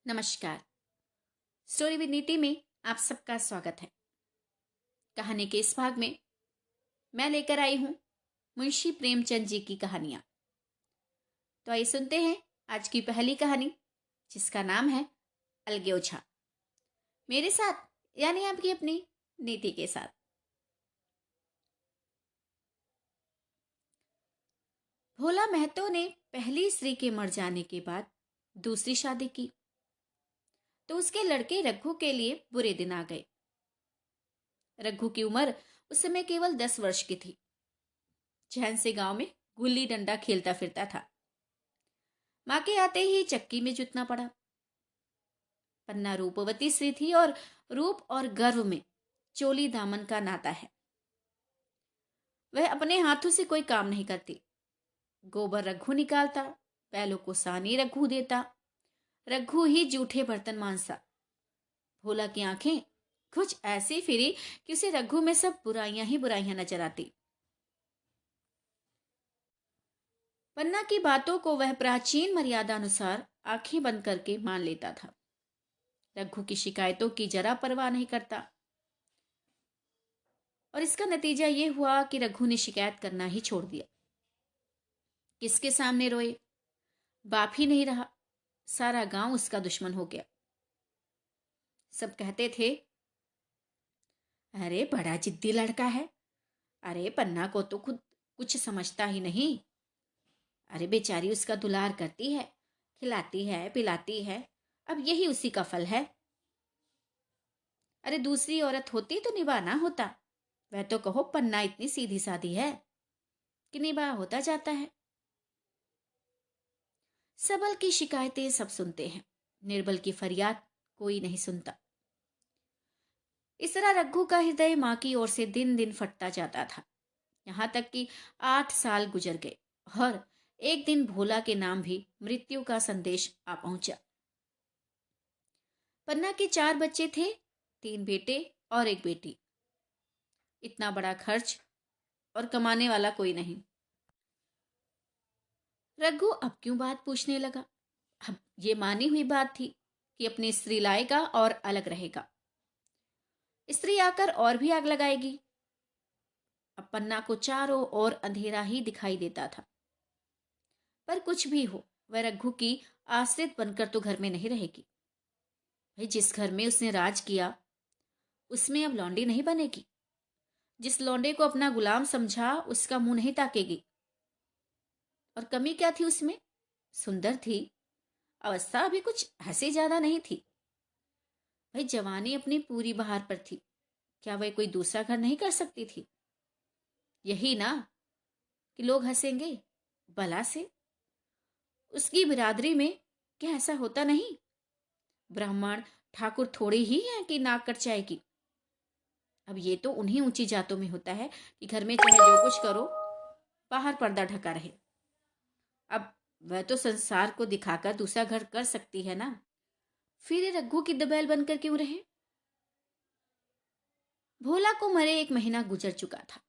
नमस्कार। Story with नीति में आप सबका स्वागत है। कहानी के इस भाग में मैं लेकर आई हूं मुंशी प्रेमचंद जी की कहानियां। तो आइए सुनते हैं आज की पहली कहानी, जिसका नाम है अलगे ओछा। मेरे साथ यानी आपकी अपनी नीति के साथ। भोला महतो ने पहली स्त्री के मर जाने के बाद दूसरी शादी की तो उसके लड़के रघु के लिए बुरे दिन आ गए। रघु की उम्र उस समय केवल 10 वर्ष की थी। चैन से गांव में गुल्ली डंडा खेलता फिरता था। मां के आते ही चक्की में जुटना पड़ा। पन्ना रूपवती स्त्री थी और रूप और गर्व में चोली दामन का नाता है। वह अपने हाथों से कोई काम नहीं करती। गोबर रघु निकालता, बैलों को सानी रघु देता, रघु ही जूठे बर्तन मांजता। भोला की आंखें कुछ ऐसी फिरी कि उसे रघु में सब बुराइयां ही बुराइयां नजर आती। पन्ना की बातों को वह प्राचीन मर्यादा अनुसार आंखें बंद करके मान लेता था। रघु की शिकायतों की जरा परवाह नहीं करता और इसका नतीजा यह हुआ कि रघु ने शिकायत करना ही छोड़ दिया। किसके सामने रोए? बाप ही नहीं रहा। सारा गांव उसका दुश्मन हो गया। सब कहते थे, अरे बड़ा जिद्दी लड़का है। अरे पन्ना को तो खुद कुछ समझता ही नहीं। अरे बेचारी उसका दुलार करती है, खिलाती है, पिलाती है। अब यही उसी का फल है। अरे दूसरी औरत होती तो निभा ना होता। वह तो कहो पन्ना इतनी सीधी सादी है कि निभा होता जाता है। सबल की शिकायतें सब सुनते हैं, निर्बल की फरियाद कोई नहीं सुनता। इस तरह रघु का हृदय मां की ओर से दिन दिन फटता जाता था। यहां तक कि 8 साल गुजर गए और एक दिन भोला के नाम भी मृत्यु का संदेश आ पहुंचा। पन्ना के 4 बच्चे थे, 3 बेटे और 1 बेटी। इतना बड़ा खर्च और कमाने वाला कोई नहीं। रघु अब क्यों बात पूछने लगा? अब ये मानी हुई बात थी कि अपनी स्त्री लाएगा और अलग रहेगा। स्त्री आकर और भी आग लगाएगी। अब पन्ना को चारों ओर अंधेरा ही दिखाई देता था। पर कुछ भी हो, वह रघु की आश्रित बनकर तो घर में नहीं रहेगी। भाई जिस घर में उसने राज किया उसमें अब लौंडी नहीं बनेगी। जिस लौंडे को अपना गुलाम समझा उसका मुंह नहीं ताकेगी। और कमी क्या थी उसमें? सुंदर थी, अवस्था अभी कुछ हंसी ज्यादा नहीं थी। भाई जवानी अपनी पूरी बहार पर थी। क्या वह कोई दूसरा घर नहीं कर सकती थी? यही ना कि लोग हंसेंगे भला से। उसकी बिरादरी में क्या ऐसा होता नहीं? ब्राह्मण ठाकुर थोड़ी ही हैं कि नाक कट जाएगी। अब ये तो उन्हीं ऊंची जातों में होता है कि घर में चाहे जो कुछ करो, बाहर पर्दा ढका रहे। अब वह तो संसार को दिखाकर दूसरा घर कर सकती है ना। फिर ये रघु की दबेल बनकर क्यों रहे? भोला को मरे 1 महीना गुजर चुका था।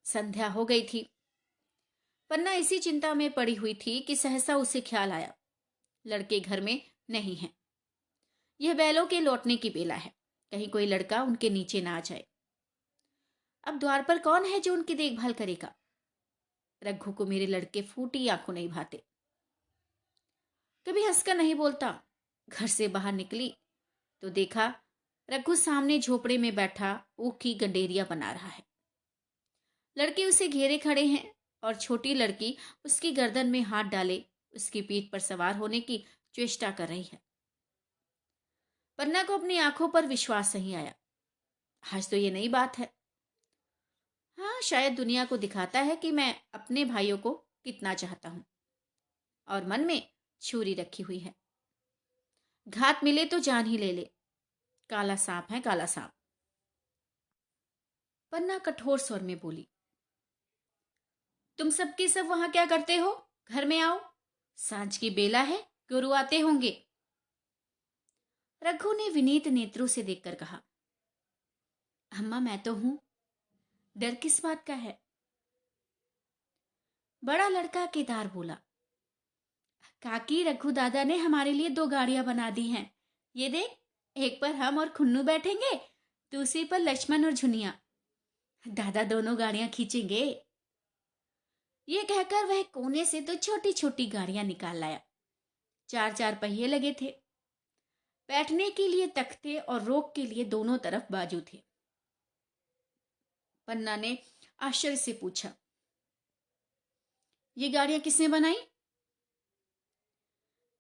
संध्या हो गई थी। पन्ना इसी चिंता में पड़ी हुई थी कि सहसा उसे ख्याल आया, लड़के घर में नहीं है। यह बैलों के लौटने की बेला है, कहीं कोई लड़का उनके नीचे ना आ जाए। अब द्वार पर कौन है जो उनकी देखभाल करेगा? रघु को मेरे लड़के फूटी आंखों नहीं भाते। कभी हंसकर नहीं बोलता। घर से बाहर निकली तो देखा रघु सामने झोपड़े में बैठा ऊख की गंडेरिया बना रहा है। लड़के उसे घेरे खड़े हैं और छोटी लड़की उसकी गर्दन में हाथ डाले उसकी पीठ पर सवार होने की चेष्टा कर रही है। पन्ना को अपनी आंखों पर विश्वास नहीं आया। आज तो ये नई बात है। हाँ, शायद दुनिया को दिखाता है कि मैं अपने भाइयों को कितना चाहता हूं। और मन में छुरी रखी हुई है। घात मिले तो जान ही ले ले। काला सांप है, काला सांप। पन्ना कठोर स्वर में बोली, तुम सबके सब वहां क्या करते हो? घर में आओ, सांझ की बेला है, गुरु आते होंगे। रघु ने विनीत नेत्रों से देखकर कहा, अम्मा मैं तो हूं, डर किस बात का है? बड़ा लड़का केदार बोला, काकी रघु दादा ने हमारे लिए 2 गाड़ियां बना दी हैं, ये देख, एक पर हम और खुन्नू बैठेंगे, दूसरी पर लक्ष्मण और झुनिया। दादा दोनों गाड़ियां खींचेंगे। ये कहकर वह कोने से तो छोटी छोटी गाड़ियां निकाल लाया। चार चार पहिए लगे थे। बैठने के लिए तख्ते और रोक के लिए दोनों तरफ बाजू थे। पन्ना ने आश्चर्य से पूछा, ये गाड़ियां किसने बनाई?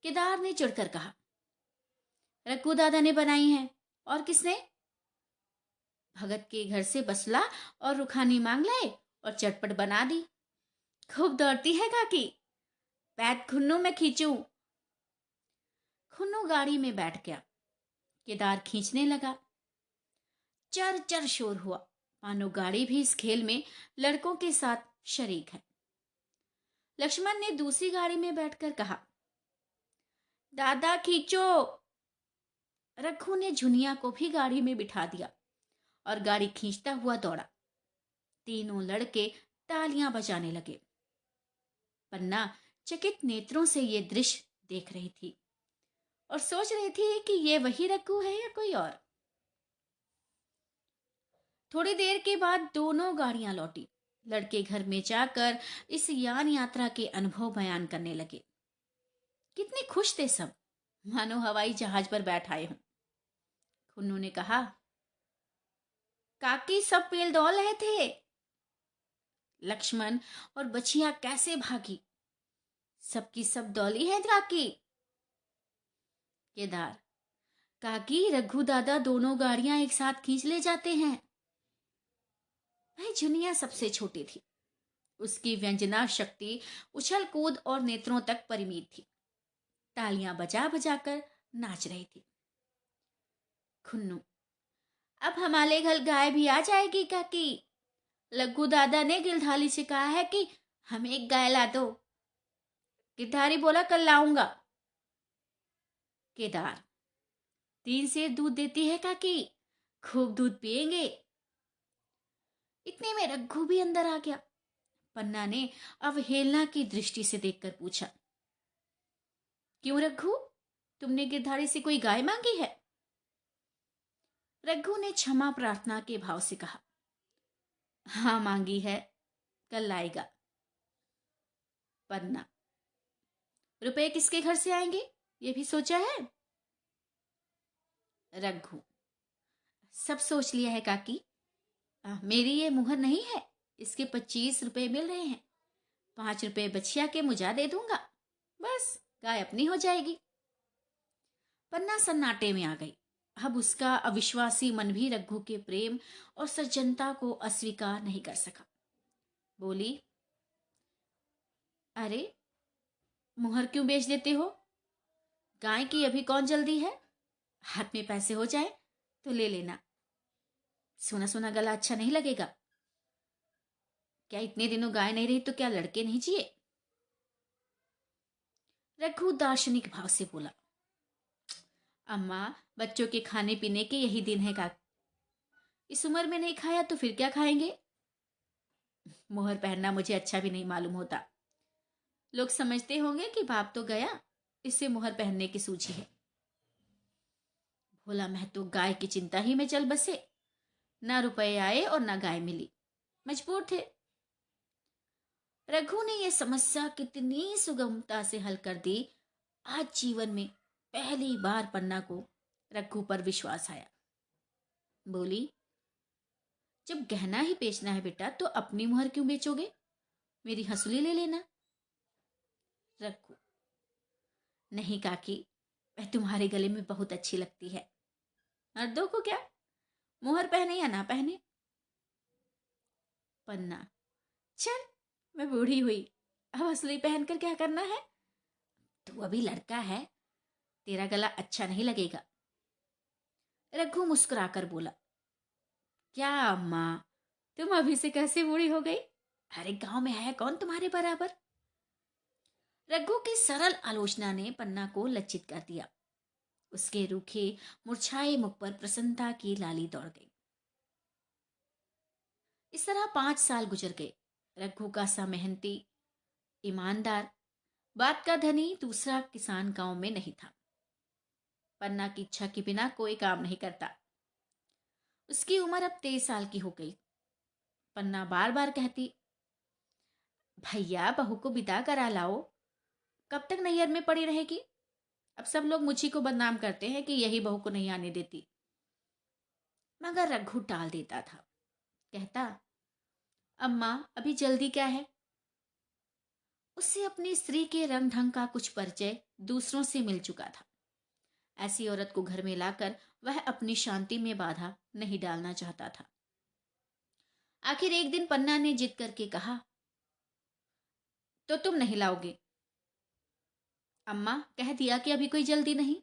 केदार ने चिढ़कर कहा, रघु दादा ने बनाई हैं। और किसने? भगत के घर से बसला और रुखानी मांग लाए और चटपट बना दी। खूब दौड़ती है काकी, पैद खुन्नू में खींचूं। खुन्नू गाड़ी में बैठ गया। केदार खींचने लगा। चर चर शोर हुआ, मानो गाड़ी भी इस खेल में लड़कों के साथ शरीक है। लक्ष्मण ने दूसरी गाड़ी में बैठकर कहा, दादा खींचो। रघु ने झुनिया को भी गाड़ी में बिठा दिया और गाड़ी खींचता हुआ दौड़ा। तीनों लड़के तालियां बजाने लगे। पन्ना चकित नेत्रों से ये दृश्य देख रही थी और सोच रही थी कि ये वही रघु है या कोई और। थोड़ी देर के बाद दोनों गाड़ियां लौटी। लड़के घर में जाकर इस यान यात्रा के अनुभव बयान करने लगे। कितने खुश थे सब, मानो हवाई जहाज पर बैठ आए हों। खुन्नू ने कहा, काकी सब पेल दौड़ रहे थे। लक्ष्मण और बछिया कैसे भागी, सबकी सब दौली है काकी। केदार, काकी रघु दादा दोनों गाड़ियां एक साथ खींच ले जाते हैं। भाई झुनिया सबसे छोटी थी। उसकी व्यंजना शक्ति उछल कूद और नेत्रों तक परिमित थी। तालियां बजा बजाकर नाच रही थी। खुन्नू, अब हमारे घर गाय भी आ जाएगी काकी। लग्गू दादा ने गिरधारी से कहा है कि हमें एक गाय ला दो। गिरधारी बोला कल लाऊंगा। केदार, 3 सेर दूध देती है काकी, खूब दूध पिएंगे। इतने में रघु भी अंदर आ गया। पन्ना ने अवहेलना की दृष्टि से देखकर पूछा, क्यों रघु, तुमने गिरधारी से कोई गाय मांगी है? रघु ने क्षमा प्रार्थना के भाव से कहा, हाँ मांगी है, कल लाएगा। पन्ना, रुपए किसके घर से आएंगे, ये भी सोचा है? रघु, सब सोच लिया है काकी। मेरी ये मुहर नहीं है, इसके 25 रुपए मिल रहे हैं। 5 रुपए बछिया के मुझा दे दूंगा, बस गाय अपनी हो जाएगी। पन्ना सन्नाटे में आ गई। अब उसका अविश्वासी मन भी रघु के प्रेम और सज्जनता को अस्वीकार नहीं कर सका। बोली, अरे मुहर क्यों बेच देते हो? गाय की अभी कौन जल्दी है, हाथ में पैसे हो जाए तो ले लेना। सोना सोना गला अच्छा नहीं लगेगा। क्या इतने दिनों गाय नहीं रही तो क्या लड़के नहीं जिए? रघु दार्शनिक भाव से बोला, अम्मा बच्चों के खाने पीने के यही दिन है का, इस उम्र में नहीं खाया तो फिर क्या खाएंगे? मोहर पहनना मुझे अच्छा भी नहीं मालूम होता। लोग समझते होंगे कि बाप तो गया, इससे मोहर पहनने की सूझी है। भोला मैं तो गाय की चिंता ही में चल बसे, ना रुपए आए और ना गाय मिली, मजबूर थे। रघु ने यह समस्या कितनी सुगमता से हल कर दी। आज जीवन में पहली बार पन्ना को रघु पर विश्वास आया। बोली, जब गहना ही बेचना है बेटा तो अपनी मुहर क्यों बेचोगे, मेरी हंसुली ले लेना। रघु, नहीं काकी, वह तुम्हारे गले में बहुत अच्छी लगती है। मर्दों को क्या, मुहर पहने या ना पहने। पन्ना, चल मैं बूढ़ी हुई, अब हंसुली पहनकर क्या करना है? तू अभी लड़का है, तेरा गला अच्छा नहीं लगेगा। रघु मुस्कुराकर बोला, क्या अम्मा, तुम अभी से कैसे बूढ़ी हो गई? अरे गांव में है कौन तुम्हारे बराबर? रघु की सरल आलोचना ने पन्ना को लज्जित कर दिया। उसके रूखे मुरझाए मुख पर प्रसन्नता की लाली दौड़ गई। इस तरह 5 साल गुजर गए। रघु का सा मेहनती, ईमानदार, बात का धनी दूसरा किसान गांव में नहीं था। पन्ना की इच्छा के बिना कोई काम नहीं करता। उसकी उम्र अब 23 साल की हो गई। पन्ना बार बार कहती, भैया बहू को विदा करा लाओ, कब तक नैयर में पड़ी रहेगी। अब सब लोग मुझी को बदनाम करते हैं कि यही बहू को नहीं आने देती। मगर रघु टाल देता था, कहता, अम्मा अभी जल्दी क्या है। उससे अपनी स्त्री के रंग ढंग का कुछ परिचय दूसरों से मिल चुका था। ऐसी औरत को घर में लाकर वह अपनी शांति में बाधा नहीं डालना चाहता था। आखिर एक दिन पन्ना ने जिद करके कहा, तो तुम नहीं लाओगे। अम्मा कह दिया कि अभी कोई जल्दी नहीं।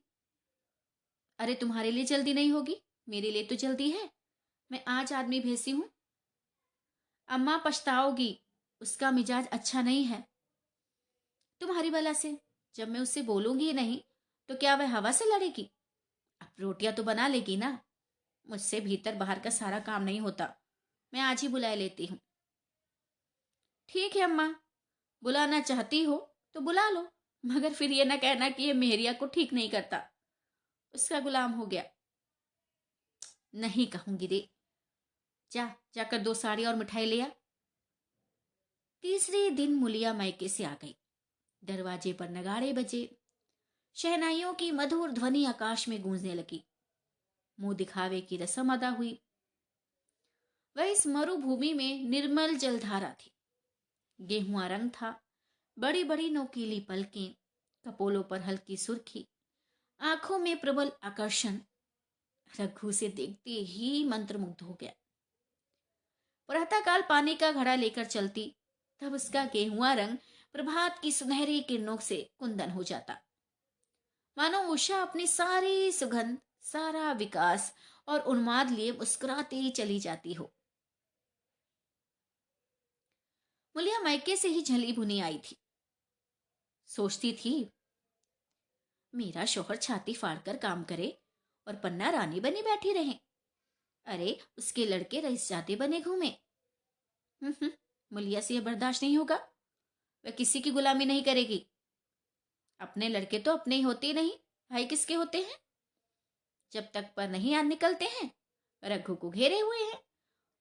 अरे तुम्हारे लिए जल्दी नहीं होगी, मेरे लिए तो जल्दी है। मैं आज आदमी भेजी हूं। अम्मा पछताओगी, उसका मिजाज अच्छा नहीं है। तुम्हारी भला से जब मैं उससे बोलूंगी नहीं तो क्या वह हवा से लड़ेगी। अब रोटियां तो बना लेगी ना। मुझसे भीतर बाहर का सारा काम नहीं होता। मैं आज ही बुला लेती हूँ। ठीक है अम्मा, बुलाना चाहती हो तो बुला लो, मगर फिर ये ना कहना कि ये मेहरिया को ठीक नहीं करता, उसका गुलाम हो गया। नहीं कहूंगी रे, जाकर 2 साड़ी और मिठाई ले आ। तीसरे दिन मुलिया मायके से आ गई। दरवाजे पर नगाड़े बजे, शहनाइयों की मधुर ध्वनि आकाश में गूंजने लगी। मुंह दिखावे की रस्म अदा हुई। वह इस मरुभूमि में निर्मल जलधारा थी। गेहुआ रंग था, बड़ी बड़ी नोकीली पलकें, कपोलों पर हल्की सुर्खी, आंखों में प्रबल आकर्षण। रघु से देखते ही मंत्रमुग्ध हो गया। प्रातःकाल पानी का घड़ा लेकर चलती, तब उसका गेहुआ रंग प्रभात की सुनहरी किरणों से कुंदन हो जाता, मानो उषा अपनी सारी सुगंध, सारा विकास और उन्माद लिए मुस्कुराते ही चली जाती हो। मुलिया मायके से ही झली भुनी आई थी। सोचती थी, मेरा शौहर छाती फाड़कर काम करे और पन्ना रानी बनी बैठी रहे। अरे उसके लड़के रईसजादे बने घूमे। मुलिया से यह बर्दाश्त नहीं होगा। वह किसी की गुलामी नहीं करेगी। अपने लड़के तो अपने ही होते नहीं, भाई किसके होते हैं। जब तक पर नहीं आ निकलते हैं, रघु को घेरे हुए हैं,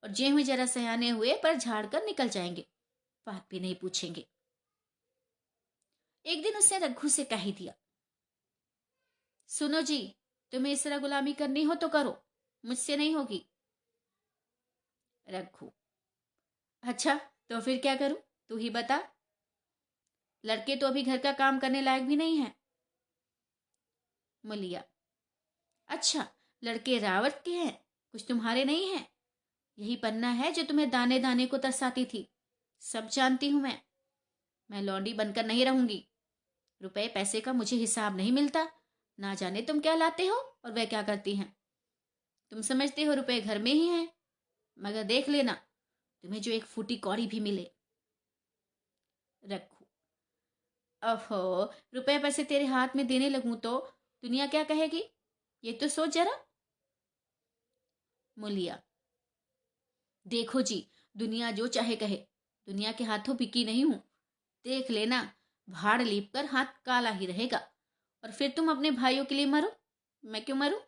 और जे हुए जरा सयाने हुए पर झाड़ कर निकल जाएंगे, बात भी नहीं पूछेंगे। एक दिन उसने रघु से कह ही दिया, सुनो जी, तुम्हें इस तरह गुलामी करनी हो तो करो, मुझसे नहीं होगी। रघु, अच्छा तो फिर क्या करूं, तू ही बता। लड़के तो अभी घर का काम करने लायक भी नहीं है। मुलिया, अच्छा लड़के रावत के हैं, कुछ तुम्हारे नहीं हैं। यही पन्ना है जो तुम्हें दाने दाने को तरसाती थी। सब जानती हूं मैं लौंडी बनकर नहीं रहूंगी। रुपए पैसे का मुझे हिसाब नहीं मिलता। ना जाने तुम क्या लाते हो और वह क्या करती हैं। तुम समझते हो रुपए घर में ही हैं, मगर देख लेना तुम्हें जो एक फूटी कौड़ी भी मिले। रखू, अहो, रुपए पैसे तेरे हाथ में देने लगूं तो दुनिया क्या कहेगी, ये तो सोच जरा। मुलिया, देखो जी, दुनिया जो चाहे कहे, दुनिया के हाथों बिकी नहीं हूं। देख लेना, भाड़ लीप कर हाथ काला ही रहेगा, और फिर तुम अपने भाइयों के लिए मरो, मैं क्यों मरूं।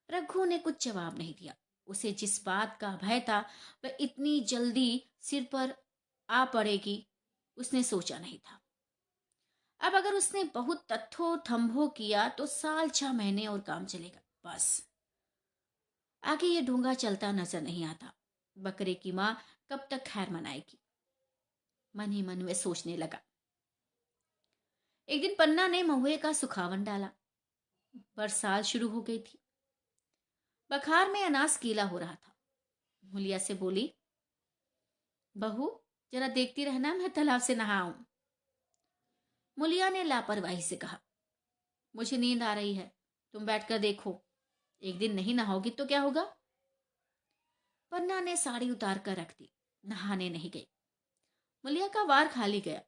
रघु ने कुछ जवाब नहीं दिया। उसे जिस बात का भय था वह इतनी जल्दी सिर पर आ पड़ेगी, उसने सोचा नहीं था। अब अगर उसने बहुत तत्थो थम्भो किया तो साल 6 महीने और काम चलेगा, बस। आगे ये ढोंगा चलता नजर नहीं आता। बकरे की माँ कब तक खैर मनाएगी। मन ही मन में सोचने लगा। एक दिन पन्ना ने महुए का सुखावन डाला। बरसात शुरू हो गई थी। बखार में अनाज गीला हो रहा था। मुलिया से बोली, बहू जरा देखती रहना, मैं तालाब से नहाऊं। मुलिया ने लापरवाही से कहा, मुझे नींद आ रही है, तुम बैठकर देखो। एक दिन नहीं नहाओगी तो क्या होगा। पन्ना ने साड़ी उतार कर रख दी, नहाने नहीं गई। मुलिया का वार खाली गया।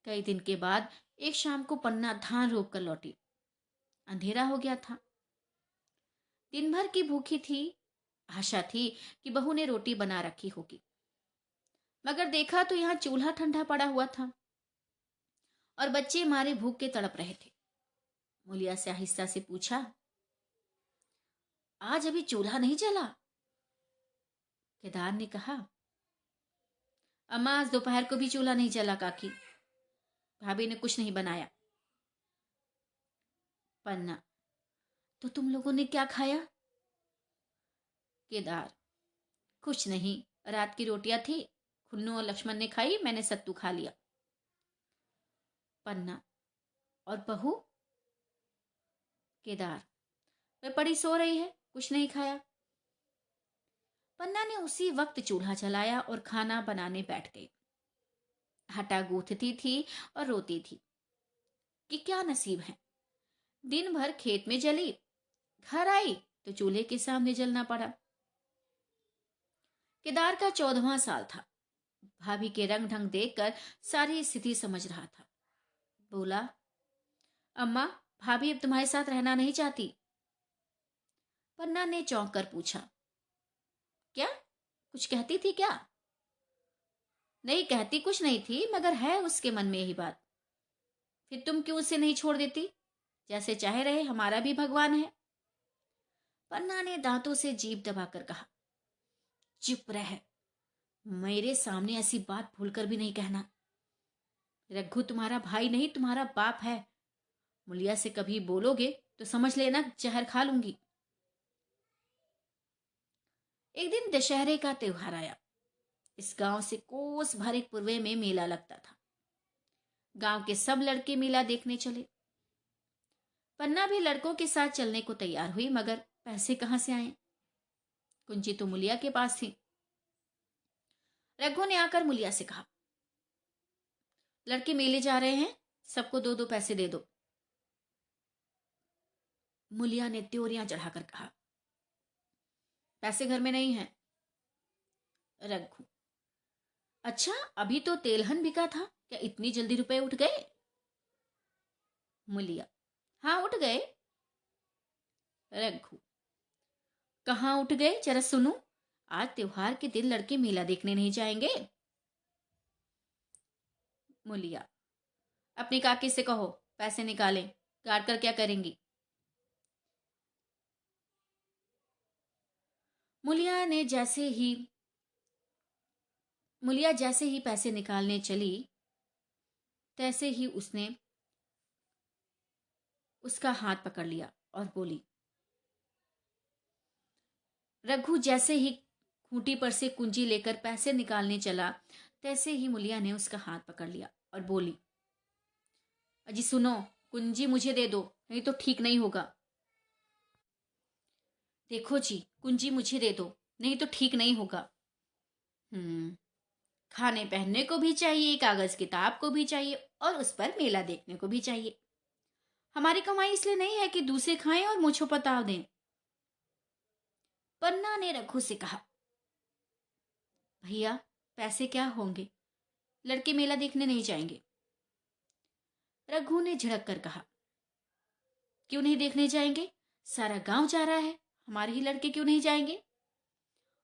कई दिन के बाद एक शाम को पन्ना धान रोक कर लौटी। अंधेरा हो गया था। दिन भर की भूखी थी। आशा थी कि बहू ने रोटी बना रखी होगी, मगर देखा तो यहां चूल्हा ठंडा पड़ा हुआ था और बच्चे मारे भूख के तड़प रहे थे। मुलिया से आहिस्ता से पूछा, आज अभी चूल्हा नहीं जला? केदार ने कहा, अम्मा आज दोपहर को भी चूल्हा नहीं जला काकी, भाभी ने कुछ नहीं बनाया। पन्ना, तो तुम लोगों ने क्या खाया? केदार, कुछ नहीं, रात की रोटियां थी, खुन्नू और लक्ष्मण ने खाई, मैंने सत्तू खा लिया। पन्ना, और बहू? केदार, वह पड़ी सो रही है, कुछ नहीं खाया। पन्ना ने उसी वक्त चूल्हा जलाया और खाना बनाने बैठ गई। आटा गूंथती थी और रोती थी कि क्या नसीब है, दिन भर खेत में जली, घर आई तो चूल्हे के सामने जलना पड़ा। केदार का 14वां साल था। भाभी के रंग ढंग देखकर सारी स्थिति समझ रहा था। बोला, अम्मा, भाभी अब तुम्हारे साथ रहना नहीं चाहती। पन्ना ने चौंक कर पूछा, क्या? कुछ कहती थी क्या? नहीं कहती कुछ नहीं थी, मगर है उसके मन में यही बात। फिर तुम क्यों उसे नहीं छोड़ देती? जैसे चाहे रहे, हमारा भी भगवान है। पन्ना ने दांतों से जीभ दबाकर कहा, चुप रह, मेरे सामने ऐसी बात भूलकर भी नहीं कहना। रघु तुम्हारा भाई नहीं, तुम्हारा बाप है। मुलिया से कभी बोलोगे तो समझ लेना जहर खा लूंगी। एक दिन दशहरे का त्योहार आया। इस गांव से कोस भर एक पूर्वे में मेला लगता था। गांव के सब लड़के मेला देखने चले। पन्ना भी लड़कों के साथ चलने को तैयार हुई, मगर पैसे कहां से आए? कुंजी तो मुलिया के पास थी। रघु ने आकर मुलिया से कहा, लड़के मेले जा रहे हैं, सबको 2-2 पैसे दे दो। मुलिया ने त्योरियां चढ़ाकर कहा, पैसे घर में नहीं है। रघु, अच्छा, अभी तो तेलहन बिका था, क्या इतनी जल्दी रुपए उठ गए? मुलिया, हाँ उठ गए। रघु, कहाँ उठ गए, जरा सुनो। आज त्योहार के दिन लड़के मेला देखने नहीं जाएंगे। मुलिया, अपनी काकी से कहो पैसे निकालें, गाड़ कर क्या करेंगी? मुलिया ने जैसे ही पैसे निकालने चली, तैसे ही उसने उसका हाथ पकड़ लिया और बोली। रघु जैसे ही खूंटी पर से कुंजी लेकर पैसे निकालने चला, तैसे ही मुलिया ने उसका हाथ पकड़ लिया और बोली, अजी सुनो, कुंजी मुझे दे दो, नहीं तो ठीक नहीं होगा। देखो जी, कुंजी मुझे दे दो, नहीं तो ठीक नहीं होगा। खाने पहनने को भी चाहिए, कागज किताब को भी चाहिए, और उस पर मेला देखने को भी चाहिए। हमारी कमाई इसलिए नहीं है कि दूसरे खाएं और मुझे पताव दें। पन्ना ने रघु से कहा, भैया, पैसे क्या होंगे, लड़के मेला देखने नहीं जाएंगे। रघु ने झिड़क कर कहा, क्यों नहीं देखने जाएंगे? सारा गांव जा रहा है, हमारे ही लड़के क्यों नहीं जाएंगे?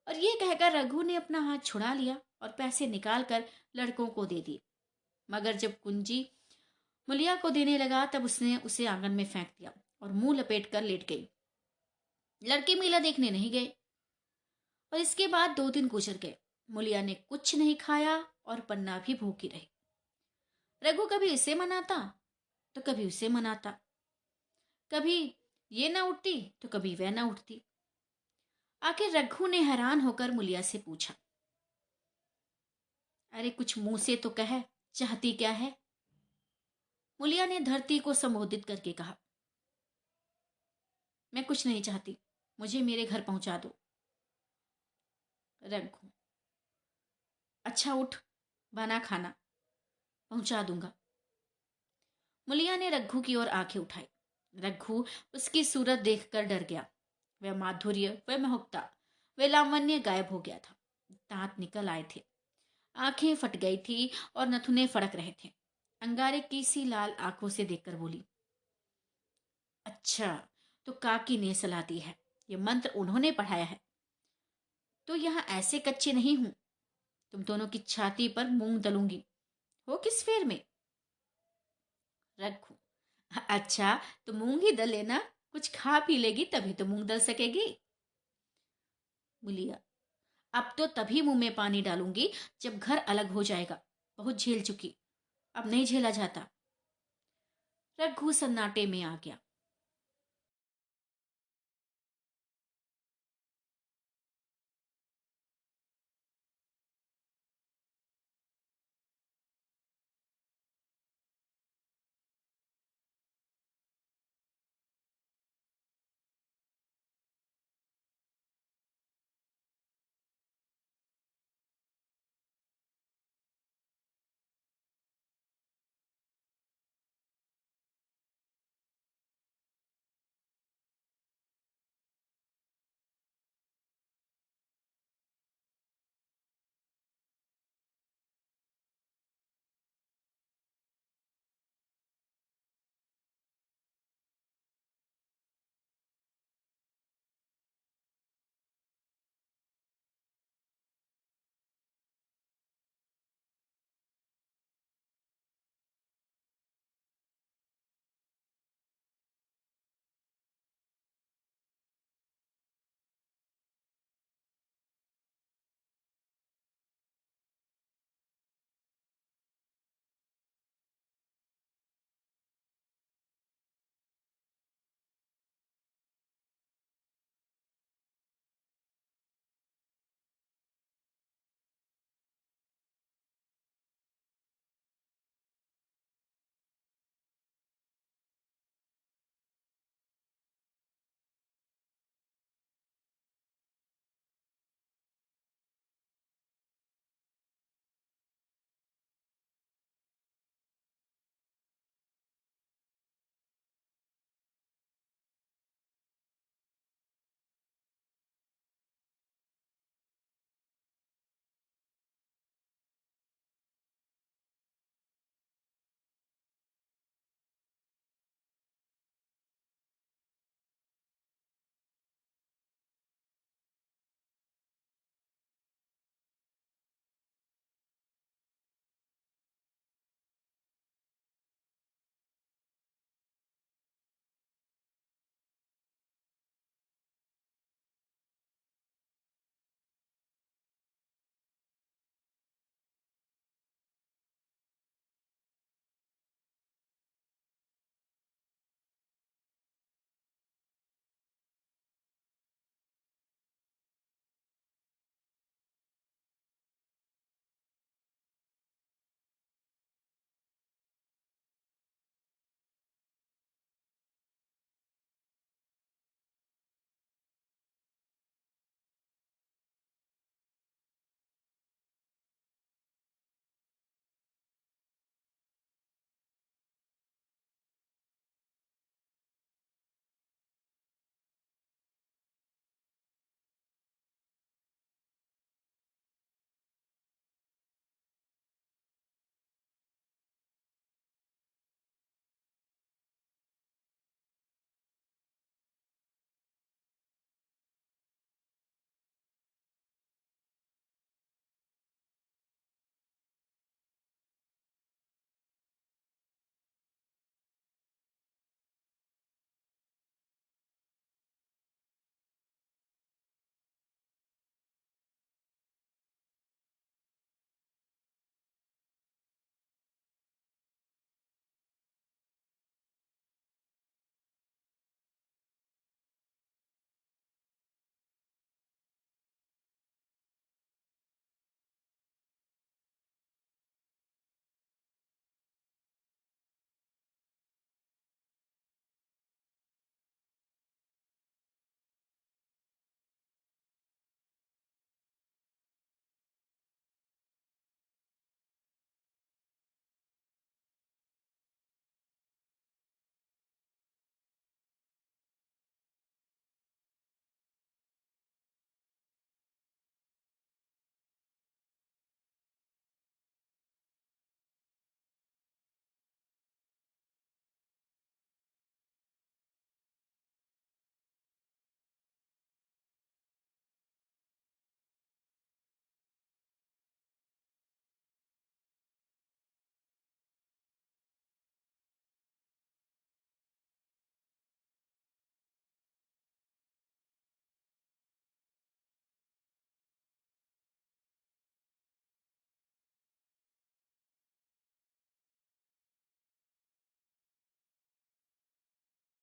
और ये कहकर रघु ने अपना हाथ छुड़ा लिया और पैसे निकालकर लड़कों को दे दिए। मगर जब कुंजी मुलिया को देने लगा, तब उसने उसे आंगन में फेंक दिया और मुंह लपेट कर लेट गई। लड़के मेला देखने नहीं गए और इसके बाद 2 दिन गुजर गए। मुलिया ने कुछ नहीं खाया और पन्ना भी भूखी रही। रघु कभी इसे मनाता तो कभी उसे मनाता, कभी ये ना उठती तो कभी वह ना उठती। आखिर रघु ने हैरान होकर मुलिया से पूछा, अरे कुछ मुंह से तो कह, चाहती क्या है? मुलिया ने धरती को संबोधित करके कहा, मैं कुछ नहीं चाहती, मुझे मेरे घर पहुंचा दो। रघु, अच्छा उठ, बना खाना, पहुंचा दूंगा। मुलिया ने रघु की ओर आंखें उठाई। रघु उसकी सूरत देखकर डर गया। वह माधुर्य, वह महकता, वह लावण्य गायब हो गया था। दांत निकल आए थे, आंखें फट गई थी और नथुने फड़क रहे थे। अंगारे की सी लाल आंखों से देखकर बोली, अच्छा, तो काकी ने सलाह दी है, ये मंत्र उन्होंने पढ़ाया है। तो यहां ऐसे कच्चे नहीं हूं, तुम दोनों की छाती पर मूंग दलूंगी। हो किस फेर में? रघु, अच्छा, तो मूंग ही दल लेना। कुछ खा पी लेगी तभी तो मूंग दल सकेगी। बुलिया, अब तो तभी मुंह में पानी डालूंगी जब घर अलग हो जाएगा। बहुत झेल चुकी, अब नहीं झेला जाता। रघु सन्नाटे में आ गया।